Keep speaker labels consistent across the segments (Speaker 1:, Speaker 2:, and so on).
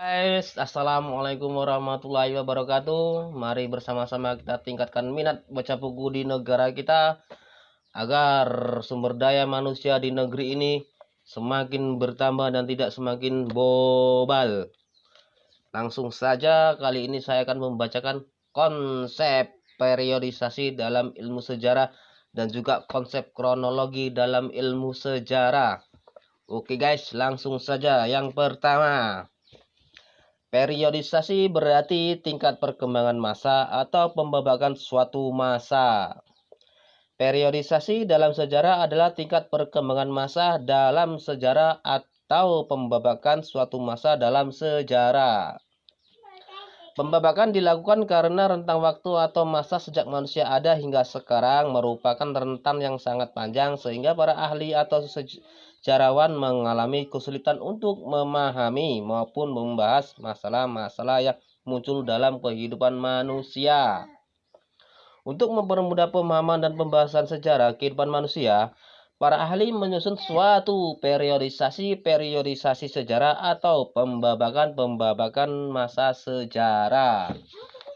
Speaker 1: Guys, assalamualaikum warahmatullahi wabarakatuh. Mari bersama-sama kita tingkatkan minat baca buku di negara kita agar sumber daya manusia di negeri ini semakin bertambah dan tidak semakin bobal. Langsung saja, kali ini saya akan membacakan konsep periodisasi dalam ilmu sejarah dan juga konsep kronologi dalam ilmu sejarah. Oke guys, langsung saja. Yang pertama, periodisasi berarti tingkat perkembangan massa atau pembabakan suatu massa. Periodisasi dalam sejarah adalah tingkat perkembangan massa dalam sejarah atau pembabakan suatu massa dalam sejarah. Pembabakan dilakukan karena rentang waktu atau masa sejak manusia ada hingga sekarang merupakan rentan yang sangat panjang sehingga para ahli atau sejarawan mengalami kesulitan untuk memahami maupun membahas masalah-masalah yang muncul dalam kehidupan manusia. Untuk mempermudah pemahaman dan pembahasan sejarah kehidupan manusia, para ahli menyusun suatu periodisasi sejarah atau pembabakan masa sejarah.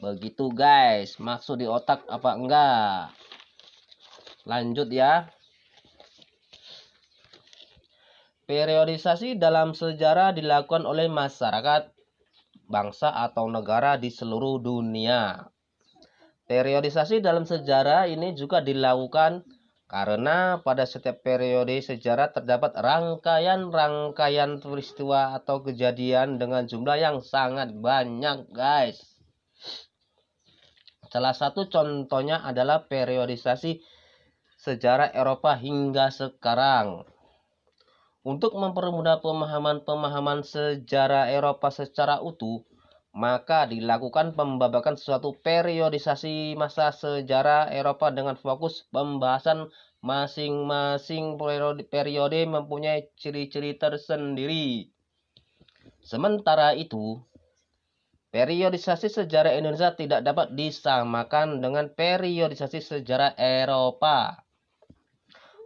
Speaker 1: Begitu guys, maksud di otak apa enggak? Lanjut ya. Periodisasi dalam sejarah dilakukan oleh masyarakat, bangsa atau negara di seluruh dunia. Periodisasi dalam sejarah ini juga dilakukan karena pada setiap periode sejarah terdapat rangkaian-rangkaian peristiwa atau kejadian dengan jumlah yang sangat banyak guys. Salah satu contohnya adalah periodisasi sejarah Eropa hingga sekarang. Untuk mempermudah pemahaman sejarah Eropa secara utuh, maka dilakukan pembabakan suatu periodisasi masa sejarah Eropa dengan fokus pembahasan masing-masing periode mempunyai ciri-ciri tersendiri. Sementara itu, periodisasi sejarah Indonesia tidak dapat disamakan dengan periodisasi sejarah Eropa.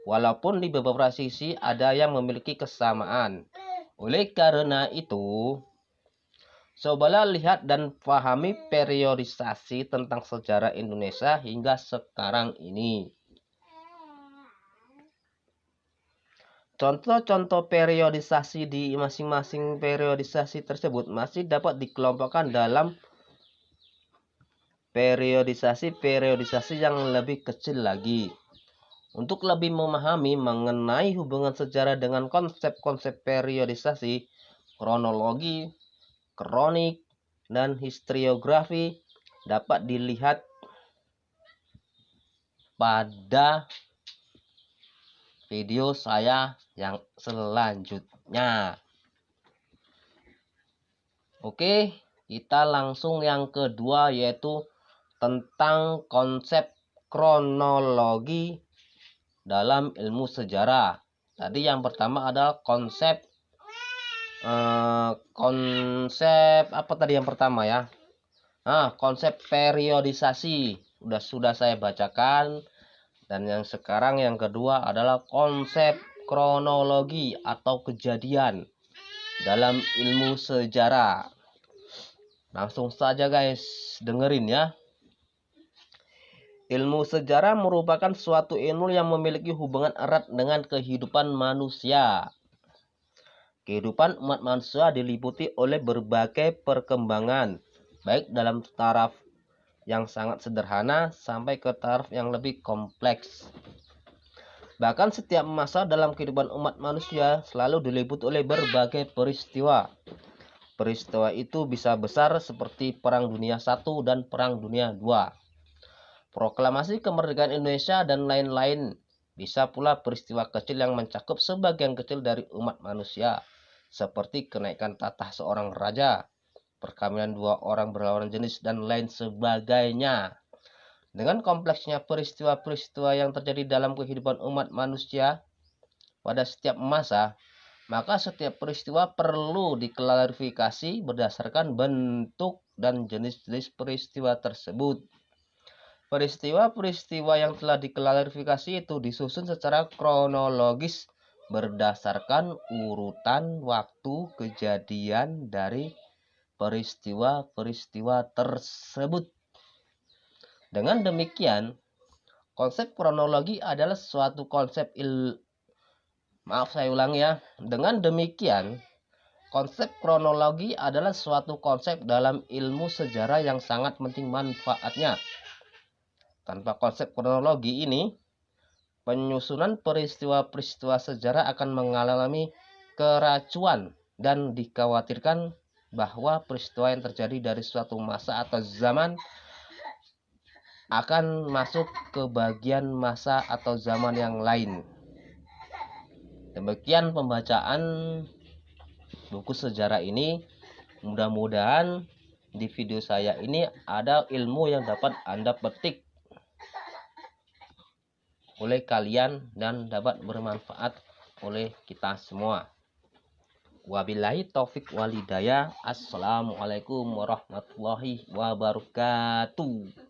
Speaker 1: Walaupun di beberapa sisi ada yang memiliki kesamaan. Oleh karena itu, cobalah lihat dan pahami periodisasi tentang sejarah Indonesia hingga sekarang ini. Contoh-contoh periodisasi di masing-masing periodisasi tersebut masih dapat dikelompokkan dalam periodisasi yang lebih kecil lagi. Untuk lebih memahami mengenai hubungan sejarah dengan konsep-konsep periodisasi, kronologi, kronik, dan historiografi dapat dilihat pada video saya yang selanjutnya. Oke, kita langsung yang kedua yaitu tentang konsep kronologi dalam ilmu sejarah. Tadi yang pertama adalah konsep apa tadi yang pertama ya? Konsep periodisasi sudah saya bacakan. Dan yang sekarang yang kedua adalah konsep kronologi atau kejadian dalam ilmu sejarah. Langsung saja guys, dengerin ya. Ilmu sejarah merupakan suatu ilmu yang memiliki hubungan erat dengan kehidupan manusia. Kehidupan umat manusia diliputi oleh berbagai perkembangan, baik dalam taraf yang sangat sederhana sampai ke taraf yang lebih kompleks. Bahkan setiap masa dalam kehidupan umat manusia selalu diliputi oleh berbagai peristiwa. Peristiwa itu bisa besar seperti Perang Dunia I dan Perang Dunia II, proklamasi kemerdekaan Indonesia dan lain-lain. Bisa pula peristiwa kecil yang mencakup sebagian kecil dari umat manusia, seperti kenaikan tahta seorang raja, perkawinan dua orang berlawanan jenis, dan lain sebagainya. Dengan kompleksnya peristiwa-peristiwa yang terjadi dalam kehidupan umat manusia pada setiap masa, maka setiap peristiwa perlu diklarifikasi berdasarkan bentuk dan jenis-jenis peristiwa tersebut. Peristiwa-peristiwa yang telah diklarifikasi itu disusun secara kronologis berdasarkan urutan waktu kejadian dari peristiwa-peristiwa tersebut. Dengan demikian, konsep kronologi adalah suatu konsep Dengan demikian, konsep kronologi adalah suatu konsep dalam ilmu sejarah yang sangat penting manfaatnya. Tanpa konsep kronologi ini, penyusunan peristiwa-peristiwa sejarah akan mengalami keracuan dan dikhawatirkan bahwa peristiwa yang terjadi dari suatu masa atau zaman akan masuk ke bagian masa atau zaman yang lain. Demikian pembacaan buku sejarah ini. Mudah-mudahan di video saya ini ada ilmu yang dapat Anda petik oleh kalian dan dapat bermanfaat oleh kita semua. Wabillahi taufik walhidayah. Assalamualaikum warahmatullahi wabarakatuh.